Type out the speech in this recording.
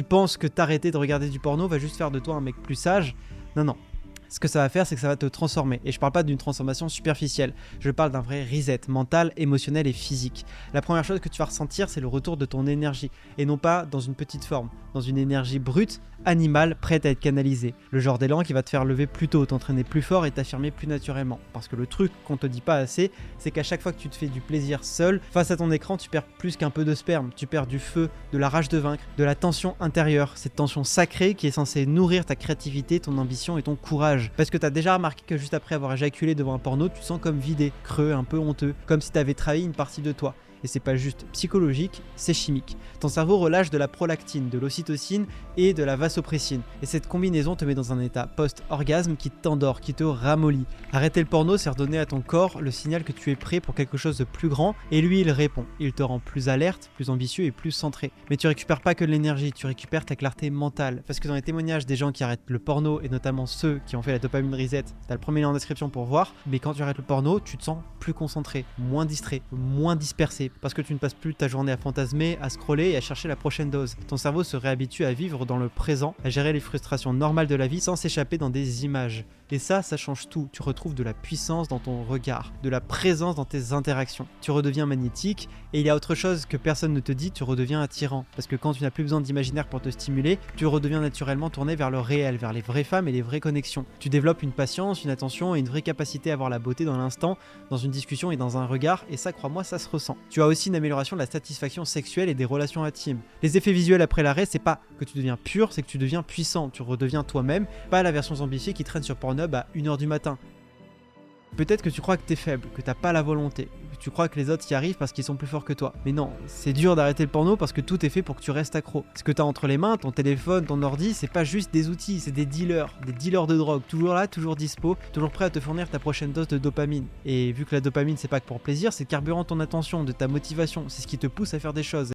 Tu penses que t'arrêter de regarder du porno va juste faire de toi un mec plus sage? Non, non. Ce que ça va faire, c'est que ça va te transformer. Et je parle pas d'une transformation superficielle. Je parle d'un vrai reset mental, émotionnel et physique. La première chose que tu vas ressentir, c'est le retour de ton énergie. Et non pas dans une petite forme, dans une énergie brute, animale, prête à être canalisée. Le genre d'élan qui va te faire lever plus tôt, t'entraîner plus fort et t'affirmer plus naturellement. Parce que le truc qu'on te dit pas assez, c'est qu'à chaque fois que tu te fais du plaisir seul, face à ton écran, tu perds plus qu'un peu de sperme. Tu perds du feu, de la rage de vaincre, de la tension intérieure. Cette tension sacrée qui est censée nourrir ta créativité, ton ambition et ton courage. Parce que t'as déjà remarqué que juste après avoir éjaculé devant un porno, tu te sens comme vidé, creux, un peu honteux, comme si t'avais trahi une partie de toi. Et c'est pas juste psychologique, c'est chimique. Ton cerveau relâche de la prolactine, de l'ocytocine et de la vasopressine. Et cette combinaison te met dans un état post-orgasme qui t'endort, qui te ramollit. Arrêter le porno, c'est redonner à ton corps le signal que tu es prêt pour quelque chose de plus grand, et lui il répond. Il te rend plus alerte, plus ambitieux et plus centré. Mais tu récupères pas que de l'énergie, tu récupères ta clarté mentale. Parce que dans les témoignages des gens qui arrêtent le porno, et notamment ceux qui ont fait la dopamine reset, t'as le premier lien en description pour voir, mais quand tu arrêtes le porno, tu te sens plus concentré, moins distrait, moins dispersé. Parce que tu ne passes plus ta journée à fantasmer, à scroller et à chercher la prochaine dose. Ton cerveau se réhabitue à vivre dans le présent, à gérer les frustrations normales de la vie sans s'échapper dans des images. Et ça change tout. Tu retrouves de la puissance dans ton regard, de la présence dans tes interactions. Tu redeviens magnétique et il y a autre chose que personne ne te dit, tu redeviens attirant. Parce que quand tu n'as plus besoin d'imaginaire pour te stimuler, tu redeviens naturellement tourné vers le réel, vers les vraies femmes et les vraies connexions. Tu développes une patience, une attention et une vraie capacité à voir la beauté dans l'instant, dans une discussion et dans un regard, et ça, crois-moi, ça se ressent. Tu as aussi une amélioration de la satisfaction sexuelle et des relations intimes. Les effets visuels après l'arrêt, c'est pas que tu deviens pur, c'est que tu deviens puissant, tu redeviens toi-même, pas la version zombifiée qui traîne sur Pornhub à 1h du matin. Peut-être que tu crois que t'es faible, que t'as pas la volonté, que tu crois que les autres y arrivent parce qu'ils sont plus forts que toi. Mais non, c'est dur d'arrêter le porno parce que tout est fait pour que tu restes accro. Ce que t'as entre les mains, ton téléphone, ton ordi, c'est pas juste des outils, c'est des dealers de drogue, toujours là, toujours dispo, toujours prêt à te fournir ta prochaine dose de dopamine. Et vu que la dopamine c'est pas que pour plaisir, c'est le carburant de ton attention, de ta motivation, c'est ce qui te pousse à faire des choses.